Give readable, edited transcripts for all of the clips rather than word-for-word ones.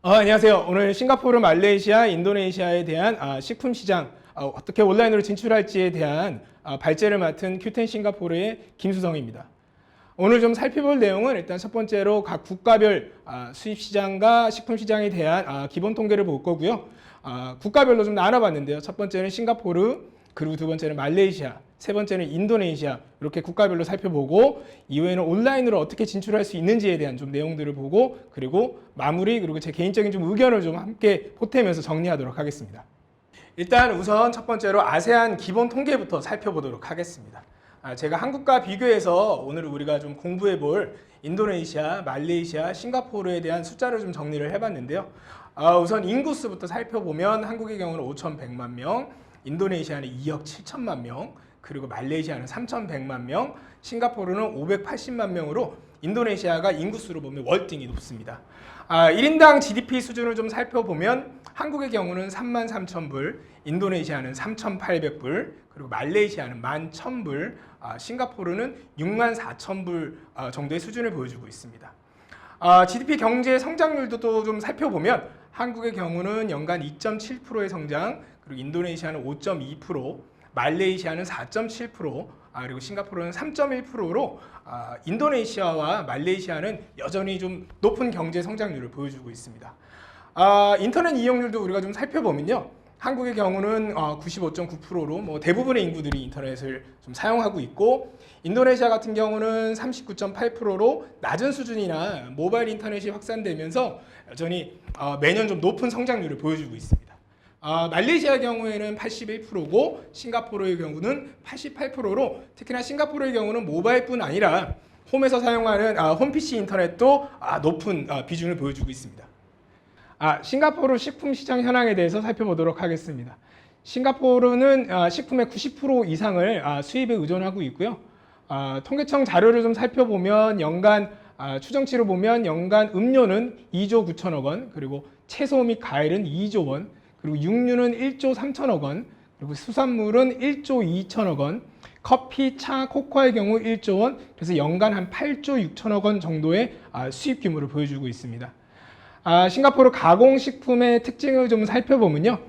안녕하세요. 오늘 싱가포르, 말레이시아, 인도네시아에 대한 식품 시장 어떻게 온라인으로 진출할지에 대한 발제를 맡은 큐텐 싱가포르의 김수성입니다. 오늘 좀 살펴볼 내용은 일단 첫 번째로 각 국가별 수입 시장과 식품 시장에 대한 기본 통계를 볼 거고요. 국가별로 좀 나눠봤는데요. 첫 번째는 싱가포르, 그리고 두 번째는 말레이시아, 세 번째는 인도네시아, 이렇게 국가별로 살펴보고 이후에는 온라인으로 어떻게 진출할 수 있는지에 대한 좀 내용들을 보고, 그리고 마무리, 그리고 제 개인적인 좀 의견을 좀 함께 보태면서 정리하도록 하겠습니다. 일단 우선 첫 번째로 아세안 기본 통계부터 살펴보도록 하겠습니다. 제가 한국과 비교해서 오늘 우리가 좀 공부해 볼 인도네시아, 말레이시아, 싱가포르에 대한 숫자를 좀 정리를 해봤는데요. 우선 인구수부터 살펴보면 한국의 경우는 5,100만 명, 인도네시아는 2억 7천만 명, 그리고 말레이시아는 3,100만 명, 싱가포르는 580만 명으로 인도네시아가 인구수로 보면 월등히 높습니다. 1인당 GDP 수준을 좀 살펴보면 한국의 경우는 33,000불, 인도네시아는 3,800불, 그리고 말레이시아는 11,000불, 싱가포르는 64,000불 정도의 수준을 보여주고 있습니다. GDP 경제 성장률도 또 좀 살펴보면 한국의 경우는 연간 2.7%의 성장, 그리고 인도네시아는 5.2%, 말레이시아는 4.7%, 그리고 싱가포르는 3.1%로 인도네시아와 말레이시아는 여전히 좀 높은 경제 성장률을 보여주고 있습니다. 인터넷 이용률도 우리가 좀 살펴보면요. 한국의 경우는 95.9%로 뭐 대부분의 인구들이 인터넷을 좀 사용하고 있고, 인도네시아 같은 경우는 39.8%로 낮은 수준이나 모바일 인터넷이 확산되면서 여전히 매년 좀 높은 성장률을 보여주고 있습니다. 말레이시아의 경우에는 81%고 싱가포르의 경우는 88%로 특히나 싱가포르의 경우는 모바일뿐 아니라 홈에서 사용하는 홈 PC 인터넷도 높은 비중을 보여주고 있습니다. 싱가포르 식품 시장 현황에 대해서 살펴보도록 하겠습니다. 싱가포르는 식품의 90% 이상을 수입에 의존하고 있고요. 통계청 자료를 좀 살펴보면 연간 추정치로 보면 연간 음료는 2조 9천억 원, 그리고 채소 및 과일은 2조 원, 그리고 육류는 1조 3천억 원, 그리고 수산물은 1조 2천억 원, 커피, 차, 코코아의 경우 1조 원, 그래서 연간 한 8조 6천억 원 정도의 수입 규모를 보여주고 있습니다. 싱가포르 가공식품의 특징을 좀 살펴보면요.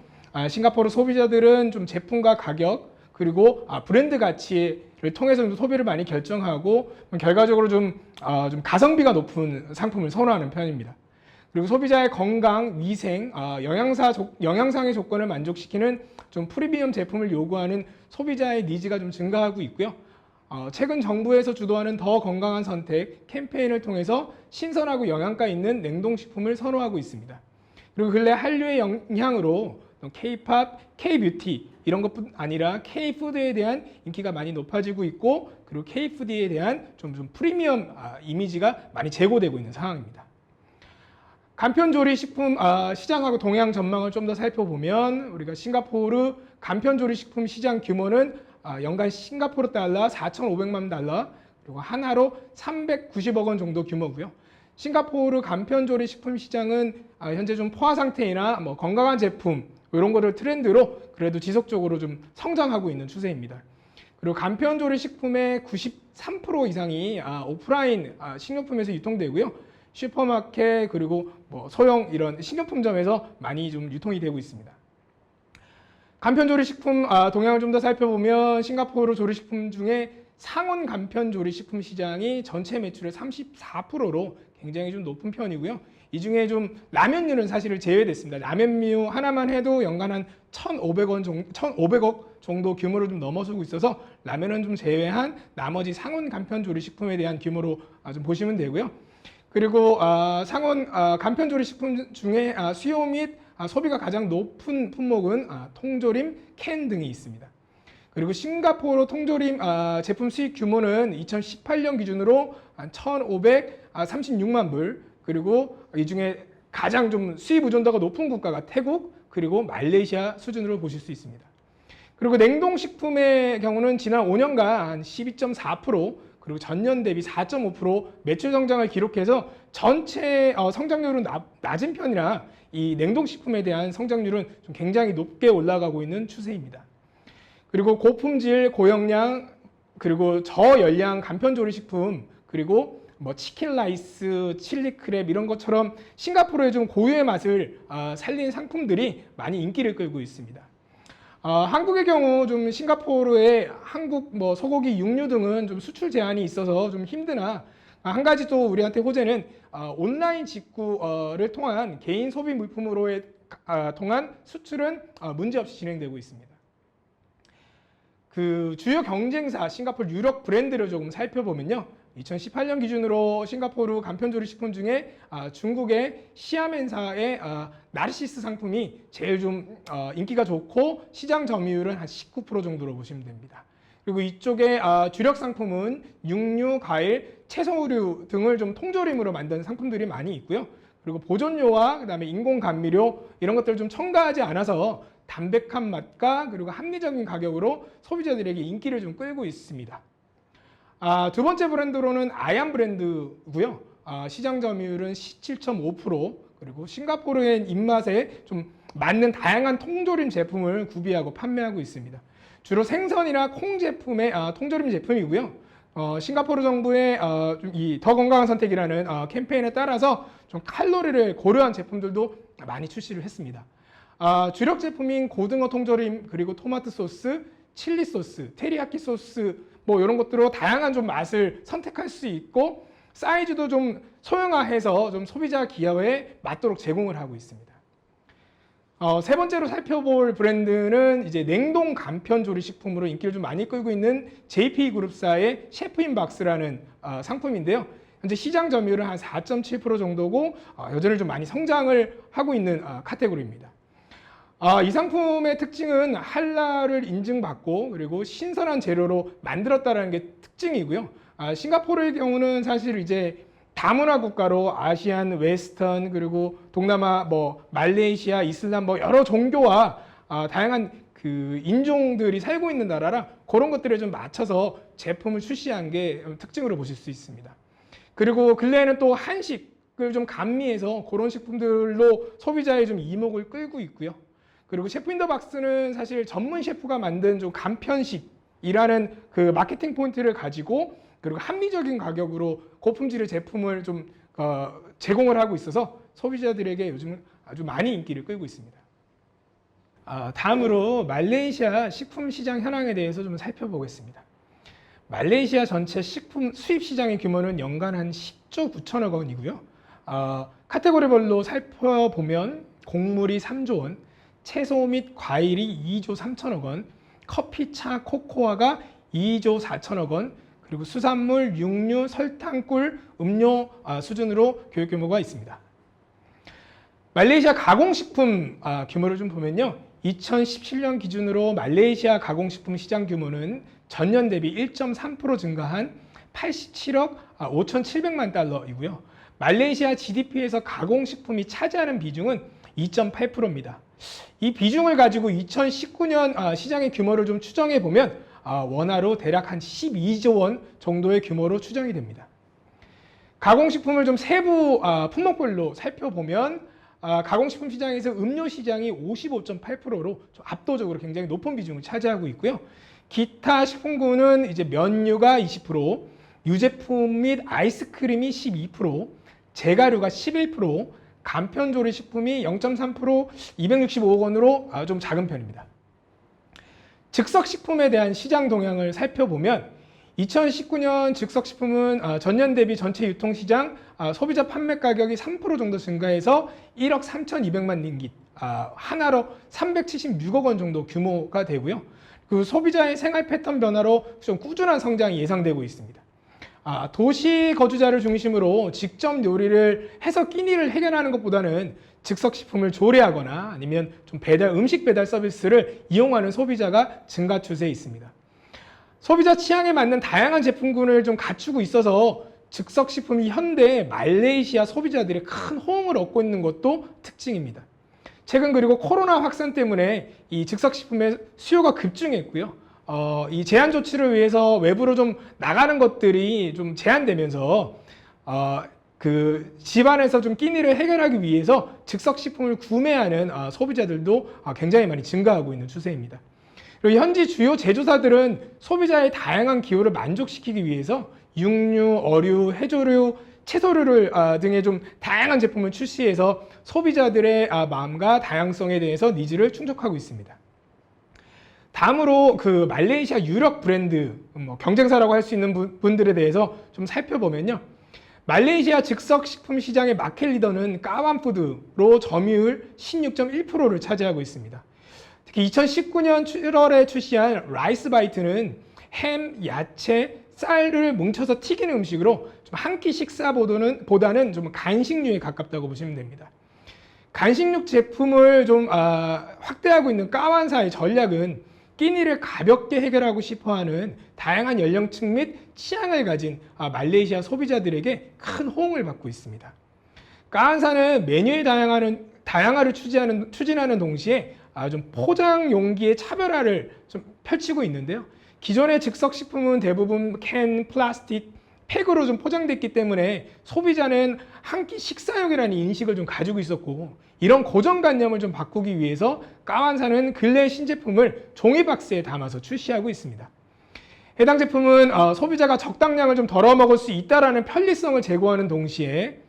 싱가포르 소비자들은 좀 제품과 가격, 그리고 브랜드 가치를 통해서 좀 소비를 많이 결정하고 결과적으로 좀 가성비가 높은 상품을 선호하는 편입니다. 그리고 소비자의 건강, 위생, 영양상의 조건을 만족시키는 좀 프리미엄 제품을 요구하는 소비자의 니즈가 좀 증가하고 있고요. 최근 정부에서 주도하는 더 건강한 선택 캠페인을 통해서 신선하고 영양가 있는 냉동식품을 선호하고 있습니다. 그리고 근래 한류의 영향으로 K-팝, K-뷰티 이런 것뿐 아니라 K-푸드에 대한 인기가 많이 높아지고 있고, 그리고 K-푸드에 대한 좀 프리미엄 이미지가 많이 제고되고 있는 상황입니다. 간편조리 식품 시장하고 동향 전망을 좀 더 살펴보면 우리가 싱가포르 간편조리 식품 시장 규모는 연간 싱가포르 달러 4,500만 달러, 그리고 하나로 390억 원 정도 규모고요. 싱가포르 간편조리 식품 시장은 현재 좀 포화 상태이나 뭐 건강한 제품 이런 거를 트렌드로 그래도 지속적으로 좀 성장하고 있는 추세입니다. 그리고 간편조리 식품의 93% 이상이 오프라인 식료품에서 유통되고요. 슈퍼마켓 그리고 뭐 소형 이런 식료품점에서 많이 좀 유통이 되고 있습니다. 간편조리 식품 동향을 좀 더 살펴보면 싱가포르 조리식품 중에 상온 간편조리 식품 시장이 전체 매출의 34%로 굉장히 좀 높은 편이고요. 이 중에 좀 라면류는 사실 제외됐습니다. 라면류 하나만 해도 연간 한 1,500억 정도 규모를 좀 넘어서고 있어서 라면은 좀 제외한 나머지 상온 간편조리 식품에 대한 규모로 좀 보시면 되고요. 그리고 상온 간편조리 식품 중에 수요 및 소비가 가장 높은 품목은 통조림, 캔 등이 있습니다. 그리고 싱가포르 통조림 제품 수입 규모는 2018년 기준으로 한 1,536만 불, 그리고 이 중에 가장 좀 수입 의존도가 높은 국가가 태국, 그리고 말레이시아 수준으로 보실 수 있습니다. 그리고 냉동식품의 경우는 지난 5년간 한 12.4%, 그리고 전년 대비 4.5% 매출 성장을 기록해서 전체 성장률은 낮은 편이라 이 냉동식품에 대한 성장률은 좀 굉장히 높게 올라가고 있는 추세입니다. 그리고 고품질, 고영양, 그리고 저열량 간편조리식품, 그리고 뭐 치킨 라이스, 칠리 크랩 이런 것처럼 싱가포르의 좀 고유의 맛을 살린 상품들이 많이 인기를 끌고 있습니다. 한국의 경우 좀 싱가포르의 한국 뭐 소고기, 육류 등은 좀 수출 제한이 있어서 좀 힘드나 한 가지 또 우리한테 호재는 온라인 직구를 통한 개인 소비 물품으로의 통한 수출은 문제없이 진행되고 있습니다. 그 주요 경쟁사 싱가포르 유력 브랜드를 조금 살펴보면요. 2018년 기준으로 싱가포르 간편조리 식품 중에 중국의 시아멘사의 나르시스 상품이 제일 좀 인기가 좋고 시장 점유율은 한 19% 정도로 보시면 됩니다. 그리고 이쪽에 주력 상품은 육류, 과일, 채소류 등을 좀 통조림으로 만든 상품들이 많이 있고요. 그리고 보존료와 그다음에 인공 감미료 이런 것들을 좀 첨가하지 않아서 담백한 맛과 그리고 합리적인 가격으로 소비자들에게 인기를 좀 끌고 있습니다. 두 번째 브랜드로는 아얀 브랜드고요. 시장 점유율은 17.5%, 그리고 싱가포르의 입맛에 좀 맞는 다양한 통조림 제품을 구비하고 판매하고 있습니다. 주로 생선이나 콩 제품의 통조림 제품이고요. 싱가포르 정부의 이 더 건강한 선택이라는 캠페인에 따라서 좀 칼로리를 고려한 제품들도 많이 출시를 했습니다. 주력 제품인 고등어 통조림, 그리고 토마토 소스, 칠리 소스, 테리야끼 소스 뭐 이런 것들로 다양한 좀 맛을 선택할 수 있고 사이즈도 좀 소형화해서 좀 소비자 기여에 맞도록 제공을 하고 있습니다. 세 번째로 살펴볼 브랜드는 이제 냉동 간편 조리 식품으로 인기를 좀 많이 끌고 있는 JP그룹사의 셰프인박스라는 상품인데요. 현재 시장 점유율은 한 4.7% 정도고 여전히 좀 많이 성장을 하고 있는 카테고리입니다. 이 상품의 특징은 할랄을 인증받고 그리고 신선한 재료로 만들었다는 게 특징이고요. 싱가포르의 경우는 사실 이제 다문화 국가로 아시안, 웨스턴, 그리고 동남아, 뭐 말레이시아, 이슬람 뭐 여러 종교와 다양한 그 인종들이 살고 있는 나라라 그런 것들에 좀 맞춰서 제품을 출시한 게 특징으로 보실 수 있습니다. 그리고 근래에는 또 한식을 좀 감미해서 그런 식품들로 소비자의 좀 이목을 끌고 있고요. 그리고 셰프 인 더 박스는 사실 전문 셰프가 만든 좀 간편식이라는 그 마케팅 포인트를 가지고 그리고 합리적인 가격으로 고품질의 제품을 좀 제공을 하고 있어서 소비자들에게 요즘 아주 많이 인기를 끌고 있습니다. 다음으로 말레이시아 식품 시장 현황에 대해서 좀 살펴보겠습니다. 말레이시아 전체 식품 수입 시장의 규모는 연간 한 10조 9천억 원이고요. 카테고리별로 살펴보면 곡물이 3조 원, 채소 및 과일이 2조 3천억 원, 커피, 차, 코코아가 2조 4천억 원, 그리고 수산물, 육류, 설탕, 꿀, 음료 수준으로 교육 규모가 있습니다. 말레이시아 가공식품 규모를 좀 보면요. 2017년 기준으로 말레이시아 가공식품 시장 규모는 전년 대비 1.3% 증가한 87억 5,700만 달러이고요. 말레이시아 GDP에서 가공식품이 차지하는 비중은 2.8%입니다. 이 비중을 가지고 2019년 시장의 규모를 좀 추정해 보면 원화로 대략 한 12조 원 정도의 규모로 추정이 됩니다. 가공식품을 좀 세부 품목별로 살펴보면 가공식품 시장에서 음료 시장이 55.8%로 좀 압도적으로 굉장히 높은 비중을 차지하고 있고요. 기타 식품군은 이제 면류가 20%, 유제품 및 아이스크림이 12%, 제가류가 11%, 간편조리 식품이 0.3%, 265억 원으로 좀 작은 편입니다. 즉석식품에 대한 시장 동향을 살펴보면 2019년 즉석식품은 전년 대비 전체 유통시장 소비자 판매 가격이 3% 정도 증가해서 1억 3,200만 링깃, 하나로 376억 원 정도 규모가 되고요. 그 소비자의 생활 패턴 변화로 좀 꾸준한 성장이 예상되고 있습니다. 도시 거주자를 중심으로 직접 요리를 해서 끼니를 해결하는 것보다는 즉석식품을 조리하거나 아니면 좀 음식 배달 서비스를 이용하는 소비자가 증가 추세에 있습니다. 소비자 취향에 맞는 다양한 제품군을 좀 갖추고 있어서 즉석식품이 현대 말레이시아 소비자들의 큰 호응을 얻고 있는 것도 특징입니다. 최근 그리고 코로나 확산 때문에 이 즉석식품의 수요가 급증했고요. 이 제한 조치를 위해서 외부로 좀 나가는 것들이 좀 제한되면서 그 집안에서 좀 끼니를 해결하기 위해서 즉석식품을 구매하는 소비자들도 굉장히 많이 증가하고 있는 추세입니다. 그리고 현지 주요 제조사들은 소비자의 다양한 기호를 만족시키기 위해서 육류, 어류, 해조류, 채소류를 등의 좀 다양한 제품을 출시해서 소비자들의 마음과 다양성에 대해서 니즈를 충족하고 있습니다. 다음으로 그 말레이시아 유력 브랜드 경쟁사라고 할 수 있는 분들에 대해서 좀 살펴보면요. 말레이시아 즉석식품 시장의 마켓 리더는 까완푸드로 점유율 16.1%를 차지하고 있습니다. 특히 2019년 7월에 출시한 라이스바이트는 햄, 야채, 쌀을 뭉쳐서 튀기는 음식으로 좀 한 끼 식사보다는 좀 간식류에 가깝다고 보시면 됩니다. 간식류 제품을 좀 확대하고 있는 까완사의 전략은 끼니를 가볍게 해결하고 싶어하는 다양한 연령층 및 취향을 가진 말레이시아 소비자들에게 큰 호응을 받고 있습니다. 까완사는 메뉴의 다양화를 추진하는 동시에 좀 포장 용기의 차별화를 좀 펼치고 있는데요. 기존의 즉석식품은 대부분 캔, 플라스틱, 팩으로 좀 포장됐기 때문에 소비자는 한 끼 식사용이라는 인식을 좀 가지고 있었고, 이런 고정관념을 좀 바꾸기 위해서 까완사는 근래 신제품을 종이 박스에 담아서 출시하고 있습니다. 해당 제품은 소비자가 적당량을 좀 덜어 먹을 수 있다는 편리성을 제고하는 동시에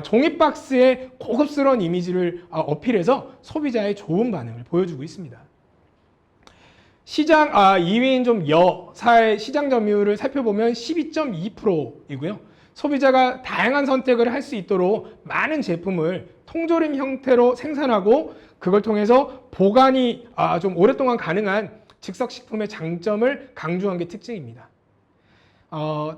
종이 박스의 고급스러운 이미지를 어필해서 소비자의 좋은 반응을 보여주고 있습니다. 시장 2위인 좀 여사의 시장 점유율을 살펴보면 12.2%이고요. 소비자가 다양한 선택을 할 수 있도록 많은 제품을 통조림 형태로 생산하고 그걸 통해서 보관이 좀 오랫동안 가능한 즉석식품의 장점을 강조한 게 특징입니다.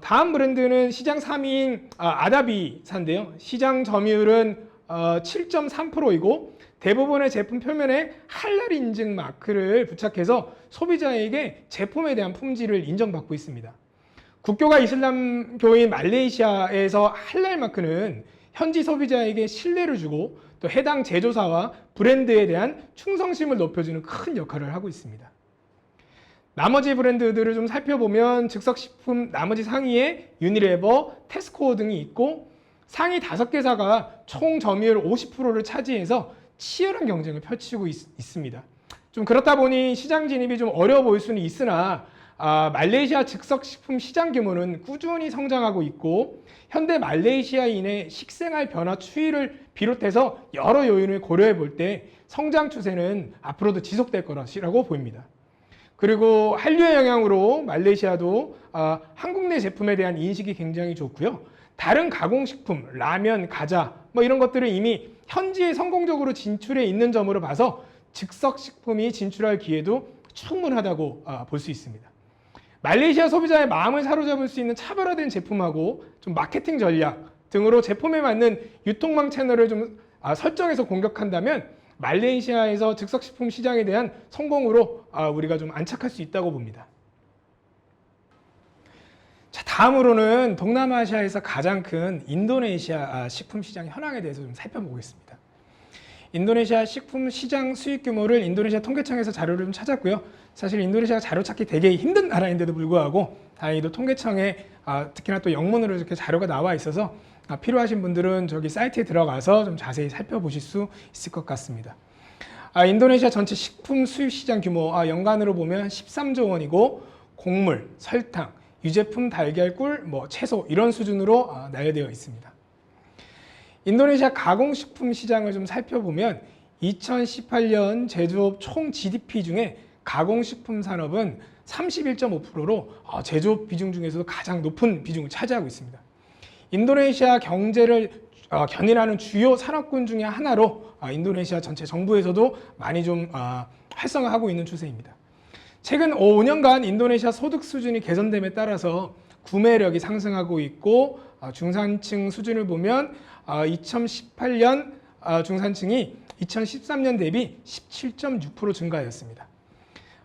다음 브랜드는 시장 3위인 아다비사인데요. 시장 점유율은 7.3%이고 대부분의 제품 표면에 할랄 인증 마크를 부착해서 소비자에게 제품에 대한 품질을 인정받고 있습니다. 국교가 이슬람교인 말레이시아에서 할랄 마크는 현지 소비자에게 신뢰를 주고 또 해당 제조사와 브랜드에 대한 충성심을 높여주는 큰 역할을 하고 있습니다. 나머지 브랜드들을 좀 살펴보면 즉석식품 나머지 상위에 유니레버, 테스코 등이 있고 상위 5개사가 총 점유율 50%를 차지해서 치열한 경쟁을 펼치고 있습니다. 좀 그렇다 보니 시장 진입이 좀 어려워 보일 수는 있으나 말레이시아 즉석식품 시장 규모는 꾸준히 성장하고 있고 현대 말레이시아인의 식생활 변화 추이를 비롯해서 여러 요인을 고려해 볼 때 성장 추세는 앞으로도 지속될 거라고 보입니다. 그리고 한류의 영향으로 말레이시아도 한국 내 제품에 대한 인식이 굉장히 좋고요. 다른 가공식품, 라면, 과자 이런 것들을 이미 현지에 성공적으로 진출해 있는 점으로 봐서 즉석식품이 진출할 기회도 충분하다고 볼 수 있습니다. 말레이시아 소비자의 마음을 사로잡을 수 있는 차별화된 제품하고 좀 마케팅 전략 등으로 제품에 맞는 유통망 채널을 좀 설정해서 공격한다면 말레이시아에서 즉석식품 시장에 대한 성공으로 우리가 좀 안착할 수 있다고 봅니다. 자, 다음으로는 동남아시아에서 가장 큰 인도네시아 식품 시장 현황에 대해서 좀 살펴보겠습니다. 인도네시아 식품 시장 수익 규모를 인도네시아 통계청에서 자료를 좀 찾았고요. 사실 인도네시아가 자료 찾기 되게 힘든 나라인데도 불구하고 다행히도 통계청에 특히나 또 영문으로 이렇게 자료가 나와 있어서 필요하신 분들은 저기 사이트에 들어가서 좀 자세히 살펴보실 수 있을 것 같습니다. 인도네시아 전체 식품 수입 시장 규모 연간으로 보면 13조 원이고 곡물, 설탕, 유제품, 달걀, 꿀, 채소 이런 수준으로 나열되어 있습니다. 인도네시아 가공식품 시장을 좀 살펴보면 2018년 제조업 총 GDP 중에 가공식품 산업은 31.5%로 제조업 비중 중에서도 가장 높은 비중을 차지하고 있습니다. 인도네시아 경제를 견인하는 주요 산업군 중에 하나로 인도네시아 전체 정부에서도 많이 좀 활성화하고 있는 추세입니다. 최근 5년간 인도네시아 소득 수준이 개선됨에 따라서 구매력이 상승하고 있고 중산층 수준을 보면 2018년 중산층이 2013년 대비 17.6% 증가하였습니다.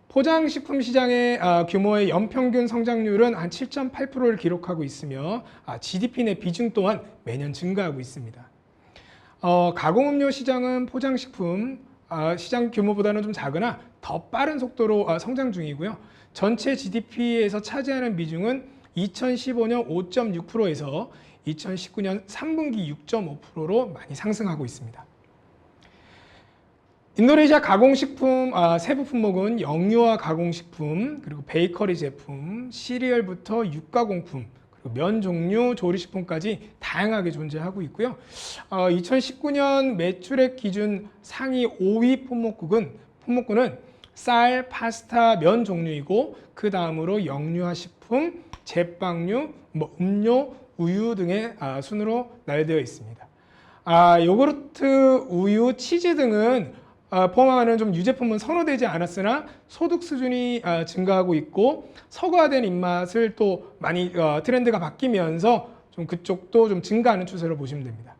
포장식품 시장의 규모의 연평균 성장률은 한 7.8%를 기록하고 있으며 GDP 내 비중 또한 매년 증가하고 있습니다. 가공음료 시장은 포장식품 시장 규모보다는 좀 작으나 더 빠른 속도로 성장 중이고요. 전체 GDP에서 차지하는 비중은 2015년 5.6%에서 2019년 3분기 6.5%로 많이 상승하고 있습니다. 인도네시아 가공식품 세부 품목은 영유아 가공식품, 그리고 베이커리 제품, 시리얼부터 육가공품, 면 종류, 조리식품까지 다양하게 존재하고 있고요. 2019년 매출액 기준 상위 5위 품목군은 쌀, 파스타, 면 종류이고 그 다음으로 영유아 식품, 제빵류, 음료, 우유 등의 순으로 나열되어 있습니다. 요구르트, 우유, 치즈 등은 포함하는 좀 유제품은 선호되지 않았으나 소득 수준이 증가하고 있고 서구화된 입맛을 또 많이 트렌드가 바뀌면서 좀 그쪽도 좀 증가하는 추세로 보시면 됩니다.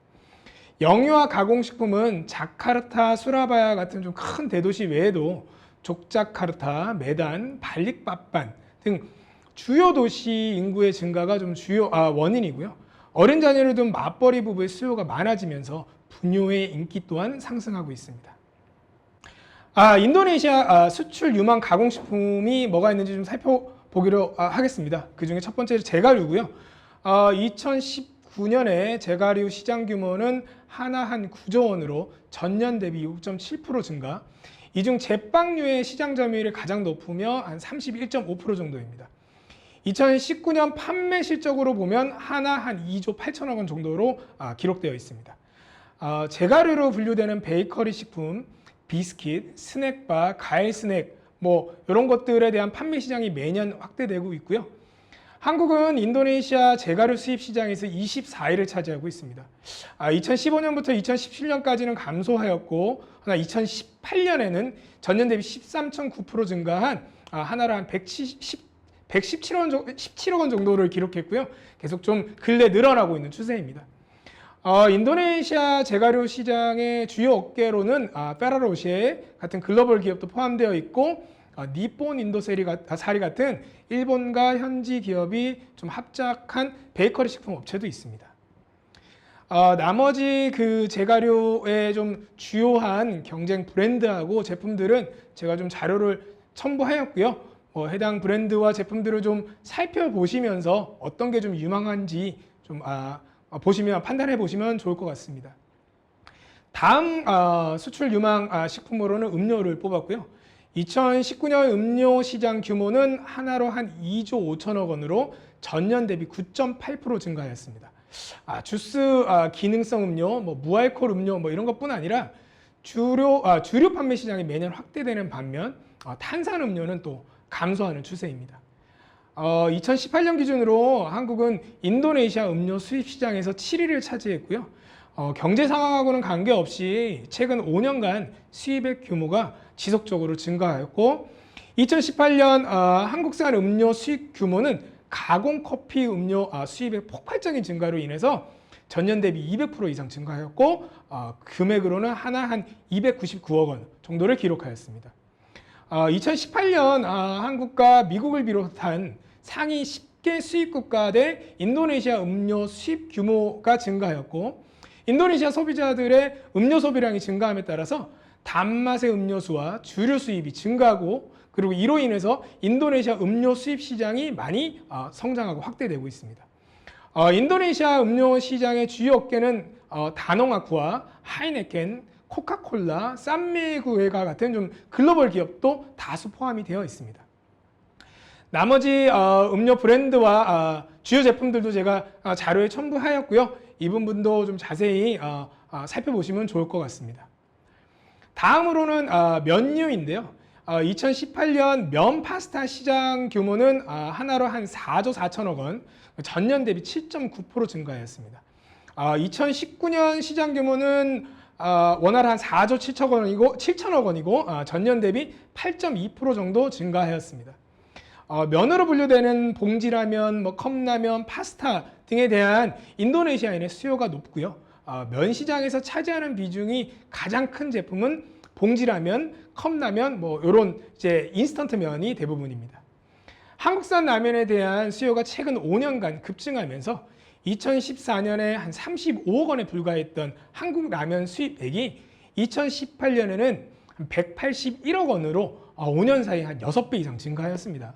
영유아 가공식품은 자카르타, 수라바야 같은 좀 큰 대도시 외에도 족자카르타, 메단, 발릭바반 등 주요 도시 인구의 증가가 좀 주요 원인이고요. 어린 자녀를 둔 맞벌이 부부의 수요가 많아지면서 부녀의 인기 또한 상승하고 있습니다. 인도네시아 수출 유망 가공식품이 뭐가 있는지 좀 살펴보기로 하겠습니다. 그 중에 첫 번째로 제가류고요. 2019년에 제가류 시장 규모는 하나 한 9조 원으로 전년 대비 6.7% 증가. 이 중 제빵류의 시장 점유율이 가장 높으며 한 31.5% 정도입니다. 2019년 판매 실적으로 보면 하나 한 2조 8천억 원 정도로 기록되어 있습니다. 제가류로 분류되는 베이커리 식품, 비스킷, 스낵바, 과일 스낵 이런 것들에 대한 판매 시장이 매년 확대되고 있고요. 한국은 인도네시아 제가류 수입 시장에서 24위를 차지하고 있습니다. 2015년부터 2017년까지는 감소하였고 2018년에는 전년 대비 13.9% 증가한 하나로 한 117억 원 정도를 기록했고요. 계속 좀 근래 늘어나고 있는 추세입니다. 인도네시아 제가류 시장의 주요 업계로는 페라로쉐 같은 글로벌 기업도 포함되어 있고 니폰 인도사리 같은 일본과 현지 기업이 좀 합작한 베이커리 식품 업체도 있습니다. 나머지 그 제가류의 좀 주요한 경쟁 브랜드하고 제품들은 제가 좀 자료를 첨부하였고요. 해당 브랜드와 제품들을 좀 살펴보시면서 어떤 게 좀 유망한지 좀 판단해 보시면 좋을 것 같습니다. 다음 수출 유망 식품으로는 음료를 뽑았고요. 2019년 음료 시장 규모는 하나로 한 2조 5천억 원으로 전년 대비 9.8% 증가하였습니다. 주스, 기능성 음료, 무알코올 음료 이런 것뿐 아니라 주류 판매 시장이 매년 확대되는 반면 탄산 음료는 또 감소하는 추세입니다. 2018년 기준으로 한국은 인도네시아 음료 수입 시장에서 7위를 차지했고요. 경제 상황하고는 관계없이 최근 5년간 수입액 규모가 지속적으로 증가하였고 2018년 한국산 음료 수입 규모는 가공 커피 음료 수입의 폭발적인 증가로 인해서 전년 대비 200% 이상 증가하였고 금액으로는 하나 한 299억 원 정도를 기록하였습니다. 2018년 한국과 미국을 비롯한 상위 10개 수입 국가 대 인도네시아 음료 수입 규모가 증가하였고 인도네시아 소비자들의 음료 소비량이 증가함에 따라서 단맛의 음료수와 주류 수입이 증가하고 그리고 이로 인해서 인도네시아 음료 수입 시장이 많이 성장하고 확대되고 있습니다. 인도네시아 음료 시장의 주요 업계는 다농아쿠아, 하이네켄, 코카콜라, 쌈메구에가 같은 좀 글로벌 기업도 다수 포함이 되어 있습니다. 나머지 음료 브랜드와 주요 제품들도 제가 자료에 첨부하였고요. 이 부분도 좀 자세히 살펴보시면 좋을 것 같습니다. 다음으로는 면류인데요. 2018년 면 파스타 시장 규모는 하나로 한 4조 4천억 원, 전년 대비 7.9% 증가하였습니다. 2019년 시장 규모는 원활 한 4조 7천억 원이고 전년 대비 8.2% 정도 증가하였습니다. 면으로 분류되는 봉지라면, 컵라면, 파스타 등에 대한 인도네시아인의 수요가 높고요. 면 시장에서 차지하는 비중이 가장 큰 제품은 봉지라면, 컵라면, 이런 이제 인스턴트 면이 대부분입니다. 한국산 라면에 대한 수요가 최근 5년간 급증하면서 2014년에 한 35억 원에 불과했던 한국 라면 수입액이 2018년에는 181억 원으로 5년 사이 한 6배 이상 증가하였습니다.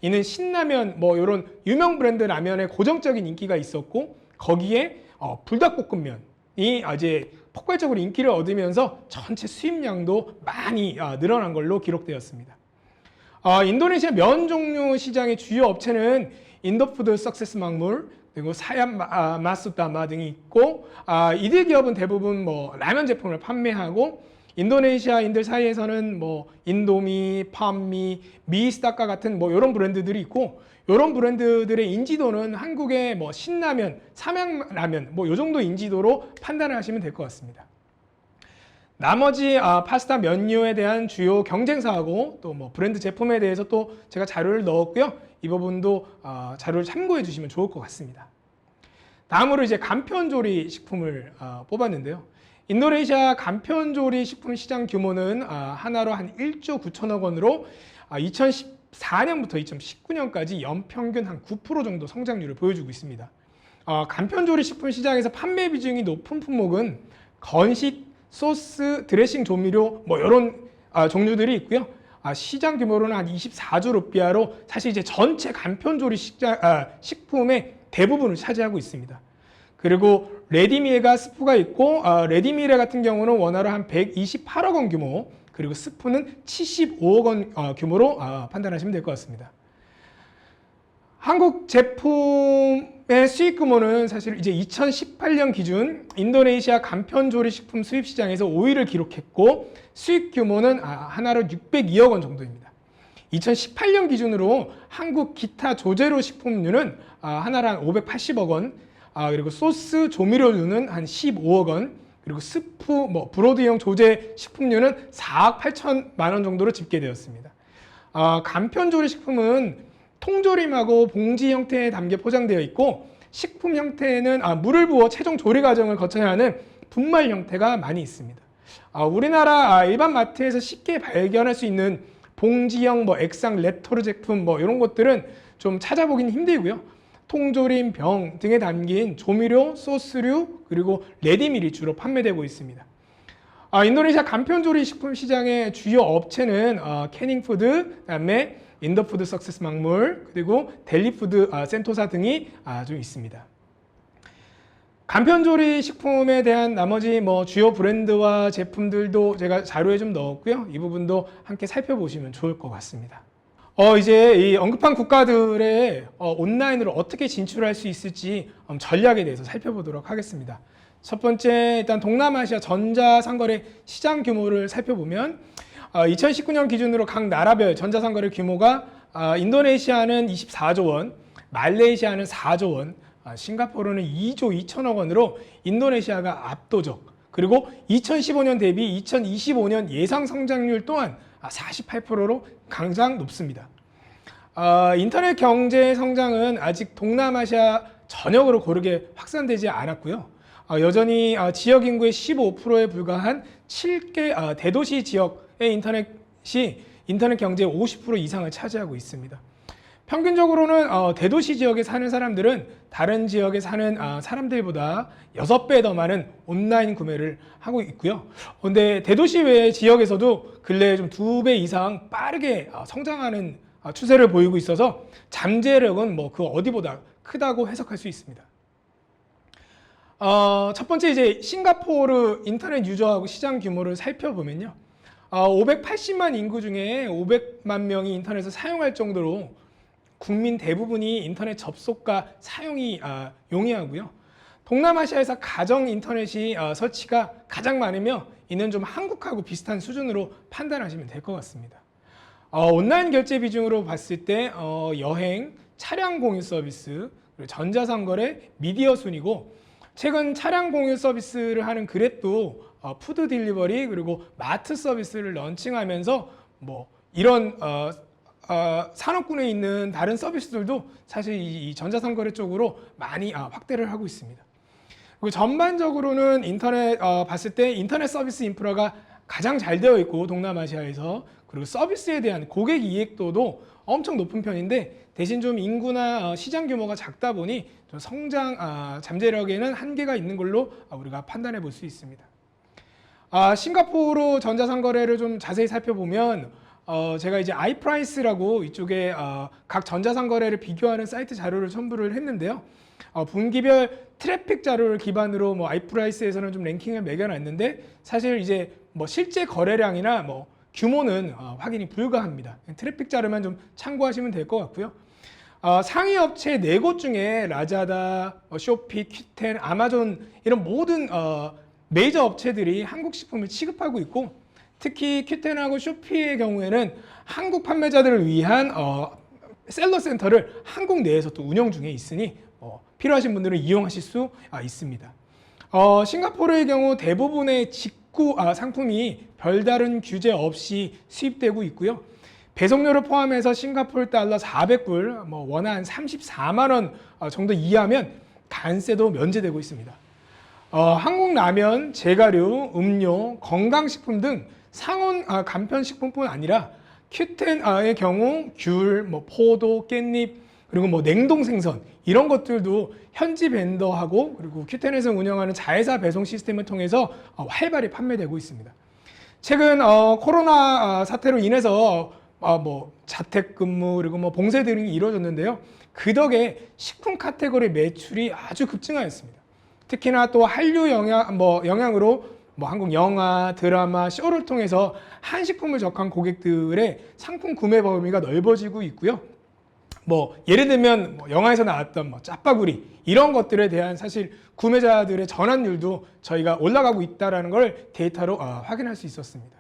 이는 신라면, 이런 유명 브랜드 라면의 고정적인 인기가 있었고 거기에 불닭볶음면이 이제 폭발적으로 인기를 얻으면서 전체 수입량도 많이 늘어난 걸로 기록되었습니다. 인도네시아 면 종류 시장의 주요 업체는 인도푸드 석세스 막물, 그리고 사얌 마수다마 등이 있고, 이들 기업은 대부분 뭐 라면 제품을 판매하고, 인도네시아인들 사이에서는 뭐 인도미, 팜미, 미스타카 같은 뭐 이런 브랜드들이 있고, 이런 브랜드들의 인지도는 한국의 뭐 신라면, 삼양라면 뭐 이 정도 인지도로 판단을 하시면 될 것 같습니다. 나머지 파스타 면류에 대한 주요 경쟁사하고 또 뭐 브랜드 제품에 대해서 또 제가 자료를 넣었고요. 이 부분도 자료를 참고해 주시면 좋을 것 같습니다. 다음으로 이제 간편조리 식품을 뽑았는데요. 인도네시아 간편조리 식품 시장 규모는 하나로 한 1조 9천억 원으로 2014년부터 2019년까지 연평균 한 9% 정도 성장률을 보여주고 있습니다. 간편조리 식품 시장에서 판매 비중이 높은 품목은 건식, 소스, 드레싱 조미료 뭐 이런 종류들이 있고요. 시장 규모로는 한 24조 루피아로 사실 이제 전체 간편조리 식품의 대부분을 차지하고 있습니다. 그리고 레디밀과 스프가 있고 레디밀 같은 경우는 원화로 한 128억 원 규모, 그리고 스프는 75억 원 규모로 판단하시면 될 것 같습니다. 한국 제품의 수익 규모는 사실 이제 2018년 기준 인도네시아 간편조리 식품 수입 시장에서 5위를 기록했고, 수익 규모는 하나로 602억 원 정도입니다. 2018년 기준으로 한국 기타 조제로 식품류는 하나로 한 580억 원, 그리고 소스 조미료류는 한 15억 원, 그리고 스프, 뭐 브로드형 조제 식품류는 4억 8천만 원 정도로 집계되었습니다. 간편조리 식품은 통조림하고 봉지 형태에 담겨 포장되어 있고, 식품 형태는 물을 부어 최종 조리 과정을 거쳐야 하는 분말 형태가 많이 있습니다. 우리나라 일반 마트에서 쉽게 발견할 수 있는 봉지형 뭐 액상 레토르 제품 뭐 이런 것들은 좀 찾아보긴 힘들고요. 통조림 병 등에 담긴 조미료, 소스류, 그리고 레디밀이 주로 판매되고 있습니다. 인도네시아 간편조리 식품 시장의 주요 업체는 캐닝푸드, 그다음에 인도푸드 석세스 막물, 그리고 델리푸드 센토사 등이 좀 있습니다. 간편조리 식품에 대한 나머지 뭐 주요 브랜드와 제품들도 제가 자료에 좀 넣었고요. 이 부분도 함께 살펴보시면 좋을 것 같습니다. 이제 이 언급한 국가들의 온라인으로 어떻게 진출할 수 있을지 전략에 대해서 살펴보도록 하겠습니다. 첫 번째, 일단 동남아시아 전자상거래 시장 규모를 살펴보면 2019년 기준으로 각 나라별 전자상거래 규모가 인도네시아는 24조 원, 말레이시아는 4조 원, 싱가포르는 2조 2천억 원으로 인도네시아가 압도적, 그리고 2015년 대비 2025년 예상 성장률 또한 48%로 가장 높습니다. 인터넷 경제 성장은 아직 동남아시아 전역으로 고르게 확산되지 않았고요. 여전히 지역 인구의 15%에 불과한 7개 대도시 지역의 인터넷이 인터넷 경제의 50% 이상을 차지하고 있습니다. 평균적으로는 대도시 지역에 사는 사람들은 다른 지역에 사는 사람들보다 6배 더 많은 온라인 구매를 하고 있고요. 그런데 대도시 외의 지역에서도 근래에 좀 2배 이상 빠르게 성장하는 추세를 보이고 있어서 잠재력은 뭐 그 어디보다 크다고 해석할 수 있습니다. 첫 번째 이제 싱가포르 인터넷 유저하고 시장 규모를 살펴보면요. 580만 인구 중에 500만 명이 인터넷을 사용할 정도로 국민 대부분이 인터넷 접속과 사용이 용이하고요. 동남아시아에서 가정 인터넷이 설치가 가장 많으며 이는 좀 한국하고 비슷한 수준으로 판단하시면 될 것 같습니다. 온라인 결제 비중으로 봤을 때 여행, 차량 공유 서비스, 그리고 전자상거래, 미디어 순이고, 최근 차량 공유 서비스를 하는 그랩도 푸드 딜리버리 그리고 마트 서비스를 런칭하면서 뭐 이런 산업군에 있는 다른 서비스들도 사실 이 전자상거래 쪽으로 많이 확대를 하고 있습니다. 그리고 전반적으로는 인터넷 봤을 때 인터넷 서비스 인프라가 가장 잘 되어 있고 동남아시아에서, 그리고 서비스에 대한 고객 이익도도 엄청 높은 편인데, 대신 좀 인구나 시장 규모가 작다 보니 좀 성장 잠재력에는 한계가 있는 걸로 우리가 판단해 볼 수 있습니다. 싱가포르 전자상거래를 좀 자세히 살펴보면 제가 이제 아이프라이스라고 이쪽에 각 전자상거래를 비교하는 사이트 자료를 첨부를 했는데요. 분기별 트래픽 자료를 기반으로 뭐 아이프라이스에서는 좀 랭킹을 매겨놨는데, 사실 이제 뭐 실제 거래량이나 뭐 규모는 확인이 불가합니다. 트래픽 자료만 좀 참고하시면 될 것 같고요. 상위 업체 4곳 중에 라자다, 쇼피, 큐텐, 아마존 이런 모든 메이저 업체들이 한국 식품을 취급하고 있고, 특히 큐텐하고 쇼피의 경우에는 한국 판매자들을 위한 셀러 센터를 한국 내에서 또 운영 중에 있으니 필요하신 분들은 이용하실 수 있습니다. 싱가포르의 경우 대부분의 직구 상품이 별다른 규제 없이 수입되고 있고요. 배송료를 포함해서 싱가포르 달러 400불, 원 한 34만 원 정도 이하면 관세도 면제되고 있습니다. 한국 라면, 제과류, 음료, 건강식품 등 상온 간편식품뿐 아니라 큐텐의 경우 귤, 포도, 깻잎, 그리고 냉동 생선 이런 것들도 현지 벤더하고 그리고 큐텐에서 운영하는 자회사 배송 시스템을 통해서 활발히 판매되고 있습니다. 최근 코로나 사태로 인해서 자택근무 그리고 봉쇄 등이 이루어졌는데요. 그 덕에 식품 카테고리 매출이 아주 급증하였습니다. 특히나 또 한류 영향으로 한국 영화, 드라마, 쇼를 통해서 한식품을 접한 고객들의 상품 구매 범위가 넓어지고 있고요. 예를 들면 영화에서 나왔던 짜파구리 이런 것들에 대한 사실 구매자들의 전환율도 저희가 올라가고 있다는 걸 데이터로 확인할 수 있었습니다.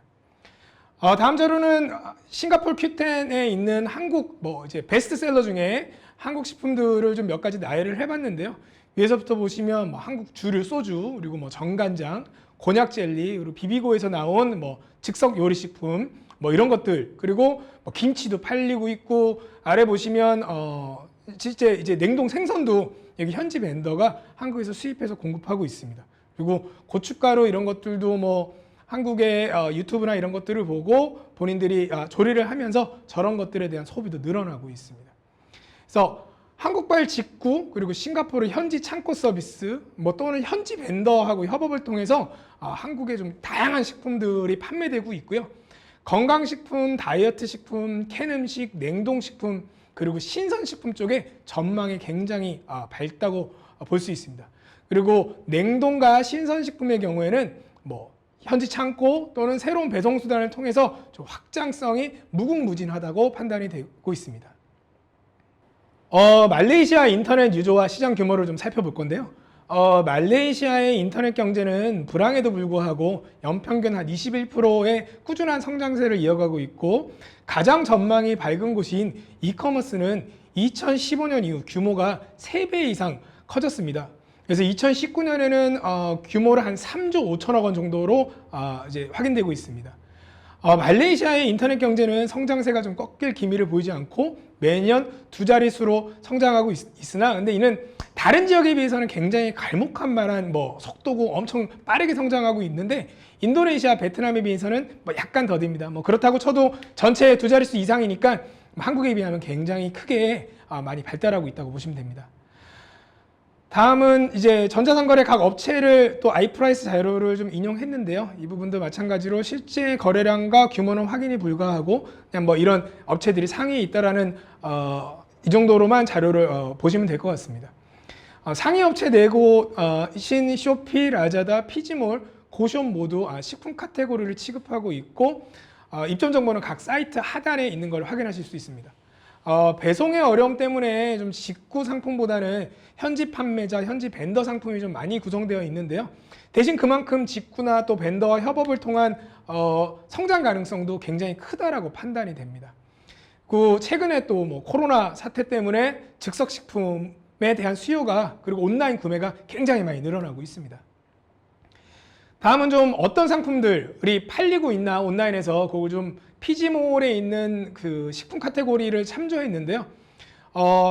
다음 자료는 싱가포르 큐텐에 있는 한국 이제 베스트셀러 중에 한국 식품들을 좀 몇 가지 나열을 해봤는데요. 위에서부터 보시면 한국 주류 소주, 그리고 정간장, 곤약 젤리, 그리고 비비고에서 나온 즉석 요리식품 이런 것들, 그리고 김치도 팔리고 있고, 아래 보시면 실제 이제 냉동 생선도 여기 현지 벤더가 한국에서 수입해서 공급하고 있습니다. 그리고 고춧가루 이런 것들도 한국의 유튜브나 이런 것들을 보고 본인들이 조리를 하면서 저런 것들에 대한 소비도 늘어나고 있습니다. 그래서 한국발 직구 그리고 싱가포르 현지 창고 서비스 또는 현지 벤더하고 협업을 통해서 한국에 좀 다양한 식품들이 판매되고 있고요. 건강식품, 다이어트 식품, 캔 음식, 냉동식품 그리고 신선식품 쪽에 전망이 굉장히 밝다고 볼 수 있습니다. 그리고 냉동과 신선식품의 경우에는 현지 창고 또는 새로운 배송 수단을 통해서 좀 확장성이 무궁무진하다고 판단이 되고 있습니다. 말레이시아 인터넷 유저와 시장 규모를 좀 살펴볼 건데요. 말레이시아의 인터넷 경제는 불황에도 불구하고 연평균 한 21%의 꾸준한 성장세를 이어가고 있고, 가장 전망이 밝은 곳인 이커머스는 2015년 이후 규모가 3배 이상 커졌습니다. 그래서 2019년에는 규모를 한 3조 5천억 원 정도로 이제 확인되고 있습니다. 말레이시아의 인터넷 경제는 성장세가 좀 꺾일 기미를 보이지 않고 매년 2자릿수로 성장하고 있으나, 근데 이는 다른 지역에 비해서는 굉장히 갈목한 만한 속도고 엄청 빠르게 성장하고 있는데, 인도네시아, 베트남에 비해서는 약간 더딥니다. 그렇다고 쳐도 전체 2자릿수 이상이니까 한국에 비하면 굉장히 크게 많이 발달하고 있다고 보시면 됩니다. 다음은 이제 전자상거래 각 업체를 또 아이프라이스 자료를 좀 인용했는데요. 이 부분도 마찬가지로 실제 거래량과 규모는 확인이 불가하고 그냥 이런 업체들이 상위에 있다라는 이 정도로만 자료를 보시면 될 것 같습니다. 상위 업체 4곳인 쇼피, 라자다, 피지몰, 고숍 모두 식품 카테고리를 취급하고 있고, 입점 정보는 각 사이트 하단에 있는 걸 확인하실 수 있습니다. 배송의 어려움 때문에 좀 직구 상품보다는 현지 판매자, 현지 벤더 상품이 좀 많이 구성되어 있는데요. 대신 그만큼 직구나 또 벤더와 협업을 통한 성장 가능성도 굉장히 크다라고 판단이 됩니다. 최근에 또 코로나 사태 때문에 즉석 식품에 대한 수요가 그리고 온라인 구매가 굉장히 많이 늘어나고 있습니다. 다음은 좀 어떤 상품들이 팔리고 있나 온라인에서 그거 좀 피지몰에 있는 그 식품 카테고리를 참조했는데요.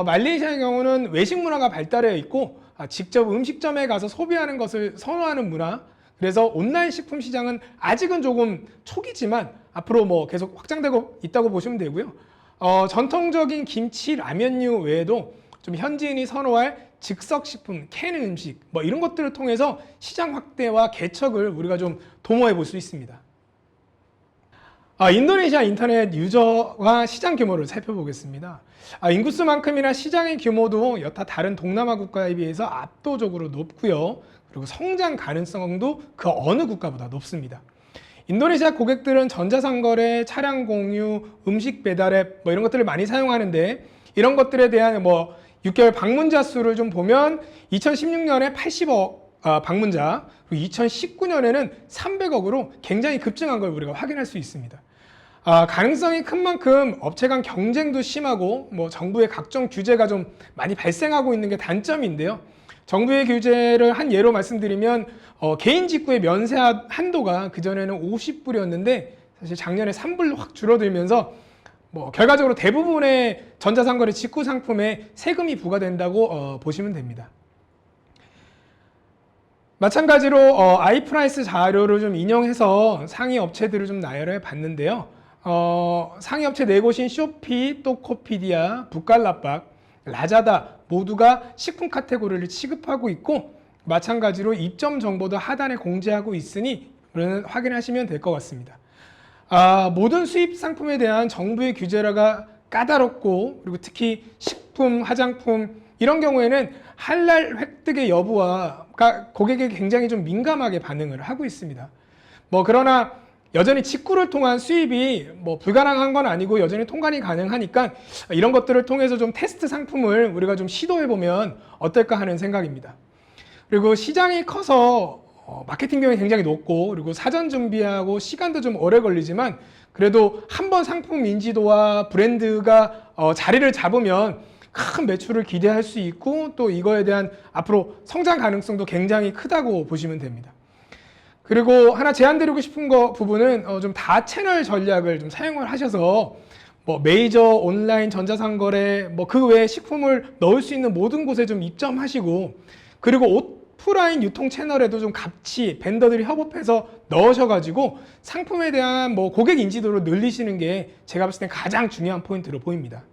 말레이시아의 경우는 외식 문화가 발달해 있고 직접 음식점에 가서 소비하는 것을 선호하는 문화, 그래서 온라인 식품 시장은 아직은 조금 초기지만 앞으로 계속 확장되고 있다고 보시면 되고요. 전통적인 김치, 라면류 외에도 좀 현지인이 선호할 즉석 식품, 캔 음식 이런 것들을 통해서 시장 확대와 개척을 우리가 좀 도모해 볼 수 있습니다. 인도네시아 인터넷 유저와 시장 규모를 살펴보겠습니다. 인구수만큼이나 시장의 규모도 여타 다른 동남아 국가에 비해서 압도적으로 높고요. 그리고 성장 가능성도 그 어느 국가보다 높습니다. 인도네시아 고객들은 전자상거래, 차량 공유, 음식 배달앱 이런 것들을 많이 사용하는데, 이런 것들에 대한 뭐 6개월 방문자 수를 좀 보면 2016년에 80억 방문자, 그리고 2019년에는 300억으로 굉장히 급증한 걸 우리가 확인할 수 있습니다. 가능성이 큰 만큼 업체 간 경쟁도 심하고 뭐 정부의 각종 규제가 좀 많이 발생하고 있는 게 단점인데요. 정부의 규제를 한 예로 말씀드리면 개인 직구의 면세 한도가 그전에는 50불이었는데 사실 작년에 3불로 확 줄어들면서 뭐 결과적으로 대부분의 전자상거래 직구 상품에 세금이 부과된다고 보시면 됩니다. 마찬가지로 아이프라이스 자료를 좀 인용해서 상위 업체들을 좀 나열해 봤는데요. 상위 업체 4곳인 쇼피, 또코피디아, 붓갈라박, 라자다 모두가 식품 카테고리를 취급하고 있고 마찬가지로 입점 정보도 하단에 공지하고 있으니 확인하시면 될 것 같습니다. 모든 수입 상품에 대한 정부의 규제가 까다롭고 그리고 특히 식품, 화장품 이런 경우에는 할랄 획득의 여부와 고객에게 굉장히 좀 민감하게 반응을 하고 있습니다. 그러나 여전히 직구를 통한 수입이 불가능한 건 아니고 여전히 통관이 가능하니까 이런 것들을 통해서 좀 테스트 상품을 우리가 좀 시도해 보면 어떨까 하는 생각입니다. 그리고 시장이 커서 마케팅 비용이 굉장히 높고 그리고 사전 준비하고 시간도 좀 오래 걸리지만 그래도 한번 상품 인지도와 브랜드가 자리를 잡으면 큰 매출을 기대할 수 있고 또 이거에 대한 앞으로 성장 가능성도 굉장히 크다고 보시면 됩니다. 그리고 하나 제안드리고 싶은 부분은 좀 다채널 전략을 좀 사용을 하셔서 메이저 온라인 전자상거래 그 외에 식품을 넣을 수 있는 모든 곳에 좀 입점하시고 그리고 오프라인 유통 채널에도 좀 같이 벤더들이 협업해서 넣으셔가지고 상품에 대한 고객 인지도를 늘리시는 게 제가 봤을 때 가장 중요한 포인트로 보입니다.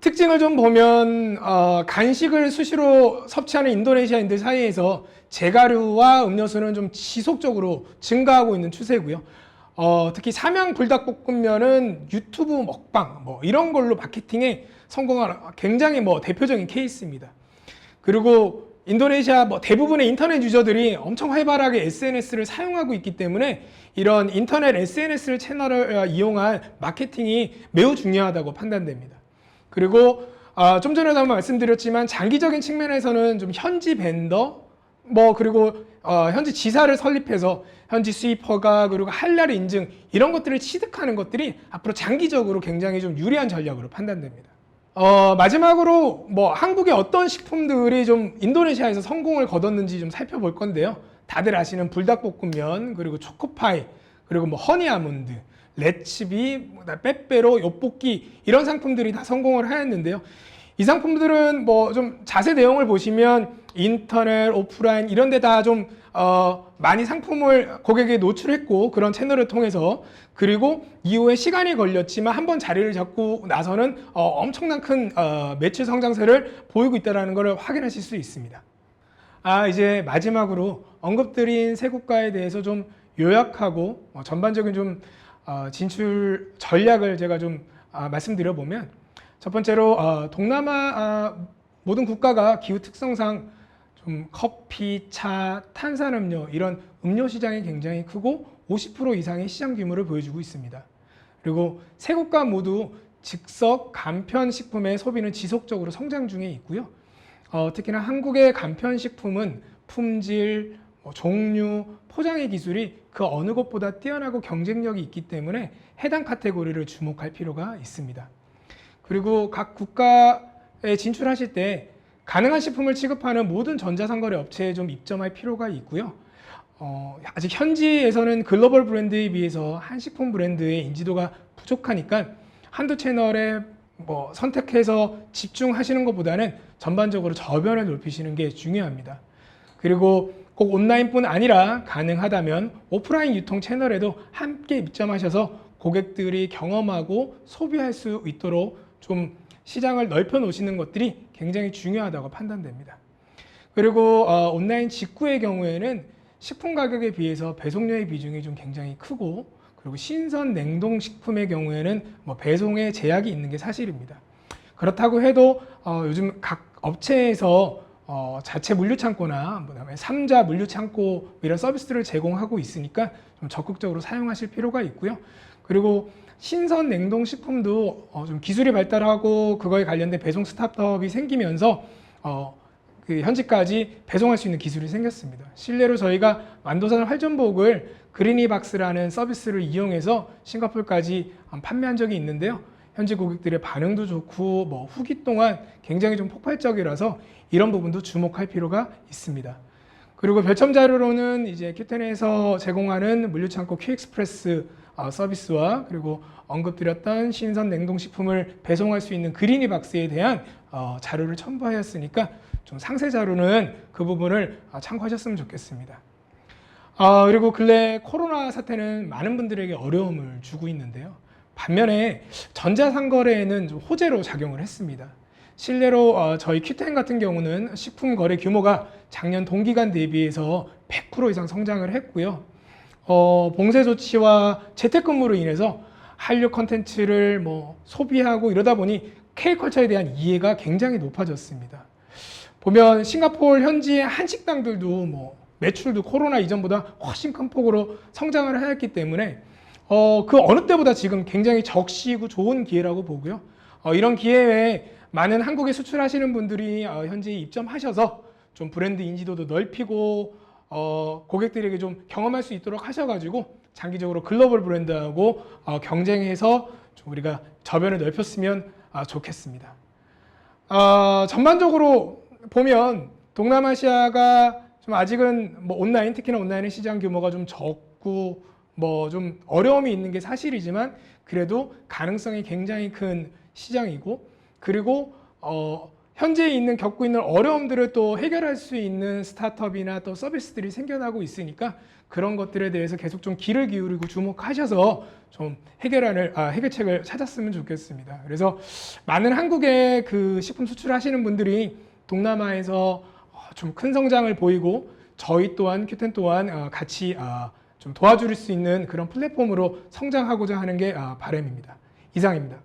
특징을 좀 보면 간식을 수시로 섭취하는 인도네시아인들 사이에서 제가류와 음료수는 좀 지속적으로 증가하고 있는 추세고요. 특히 삼양 불닭볶음면은 유튜브 먹방 이런 걸로 마케팅에 성공한 굉장히 대표적인 케이스입니다. 그리고 인도네시아 대부분의 인터넷 유저들이 엄청 활발하게 SNS를 사용하고 있기 때문에 이런 인터넷 SNS 채널을 이용한 마케팅이 매우 중요하다고 판단됩니다. 그리고 좀 전에도 한번 말씀드렸지만 장기적인 측면에서는 좀 현지 벤더 그리고 현지 지사를 설립해서 현지 수입 허가 그리고 할랄 인증 이런 것들을 취득하는 것들이 앞으로 장기적으로 굉장히 좀 유리한 전략으로 판단됩니다. 마지막으로 한국의 어떤 식품들이 좀 인도네시아에서 성공을 거뒀는지 좀 살펴볼 건데요. 다들 아시는 불닭볶음면 그리고 초코파이 그리고 허니 아몬드 레츠비, 빼빼로, 엿볶이 이런 상품들이 다 성공을 하였는데요. 이 상품들은 좀 자세 내용을 보시면 인터넷, 오프라인 이런 데 다 좀 많이 상품을 고객에게 노출했고 그런 채널을 통해서 그리고 이후에 시간이 걸렸지만 한번 자리를 잡고 나서는 엄청난 큰 매출 성장세를 보이고 있다는 것을 확인하실 수 있습니다. 이제 마지막으로 언급드린 세 국가에 대해서 좀 요약하고 전반적인 좀 진출 전략을 제가 좀 말씀드려보면 첫 번째로 동남아 모든 국가가 기후 특성상 좀 커피, 차, 탄산음료 이런 음료 시장이 굉장히 크고 50% 이상의 시장 규모를 보여주고 있습니다. 그리고 세 국가 모두 즉석 간편식품의 소비는 지속적으로 성장 중에 있고요. 특히나 한국의 간편식품은 품질, 종류, 포장의 기술이 그 어느 곳보다 뛰어나고 경쟁력이 있기 때문에 해당 카테고리를 주목할 필요가 있습니다. 그리고 각 국가에 진출하실 때 가능한 식품을 취급하는 모든 전자상거래 업체에 좀 입점할 필요가 있고요. 아직 현지에서는 글로벌 브랜드에 비해서 한식품 브랜드의 인지도가 부족하니까 한두 채널에 선택해서 집중하시는 것보다는 전반적으로 저변을 넓히시는 게 중요합니다. 그리고 꼭 온라인뿐 아니라 가능하다면 오프라인 유통 채널에도 함께 입점하셔서 고객들이 경험하고 소비할 수 있도록 좀 시장을 넓혀 놓으시는 것들이 굉장히 중요하다고 판단됩니다. 그리고 온라인 직구의 경우에는 식품 가격에 비해서 배송료의 비중이 좀 굉장히 크고 그리고 신선 냉동 식품의 경우에는 배송에 제약이 있는 게 사실입니다. 그렇다고 해도 요즘 각 업체에서 자체 물류창고나 그다음에 3자 물류창고 이런 서비스를 제공하고 있으니까 좀 적극적으로 사용하실 필요가 있고요. 그리고 신선 냉동식품도 좀 기술이 발달하고 그거에 관련된 배송 스타트업이 생기면서 그 현지까지 배송할 수 있는 기술이 생겼습니다. 실내로 저희가 만도산 활전복을 그리니박스라는 서비스를 이용해서 싱가포르까지 판매한 적이 있는데요. 현지 고객들의 반응도 좋고 후기 동안 굉장히 좀 폭발적이라서 이런 부분도 주목할 필요가 있습니다. 그리고 별첨 자료로는 이제 큐텐에서 제공하는 물류창고 큐익스프레스 서비스와 그리고 언급드렸던 신선 냉동식품을 배송할 수 있는 그리니박스에 대한 자료를 첨부하였으니까 좀 상세 자료는 그 부분을 참고하셨으면 좋겠습니다. 그리고 근래 코로나 사태는 많은 분들에게 어려움을 주고 있는데요. 반면에 전자상거래에는 좀 호재로 작용을 했습니다. 실례로 저희 큐텐 같은 경우는 식품 거래 규모가 작년 동기간 대비해서 100% 이상 성장을 했고요. 봉쇄 조치와 재택근무로 인해서 한류 컨텐츠를 소비하고 이러다 보니 K컬처에 대한 이해가 굉장히 높아졌습니다. 보면 싱가포르 현지의 한식당들도 매출도 코로나 이전보다 훨씬 큰 폭으로 성장을 하였기 때문에 그 어느 때보다 지금 굉장히 적시고 좋은 기회라고 보고요. 이런 기회에 많은 한국에 수출하시는 분들이 현지에 입점하셔서 좀 브랜드 인지도도 넓히고 고객들에게 좀 경험할 수 있도록 하셔가지고 장기적으로 글로벌 브랜드하고 경쟁해서 좀 우리가 저변을 넓혔으면 좋겠습니다. 전반적으로 보면 동남아시아가 좀 아직은 온라인, 특히나 온라인의 시장 규모가 좀 적고 좀 어려움이 있는 게 사실이지만 그래도 가능성이 굉장히 큰 시장이고, 그리고 현재 겪고 있는 어려움들을 또 해결할 수 있는 스타트업이나 또 서비스들이 생겨나고 있으니까 그런 것들에 대해서 계속 좀 귀를 기울이고 주목하셔서 좀 해결책을 찾았으면 좋겠습니다. 그래서 많은 한국의 그 식품 수출하시는 분들이 동남아에서 좀 큰 성장을 보이고 저희 또한 큐텐 또한 같이 좀 도와줄 수 있는 그런 플랫폼으로 성장하고자 하는 게 바람입니다. 이상입니다.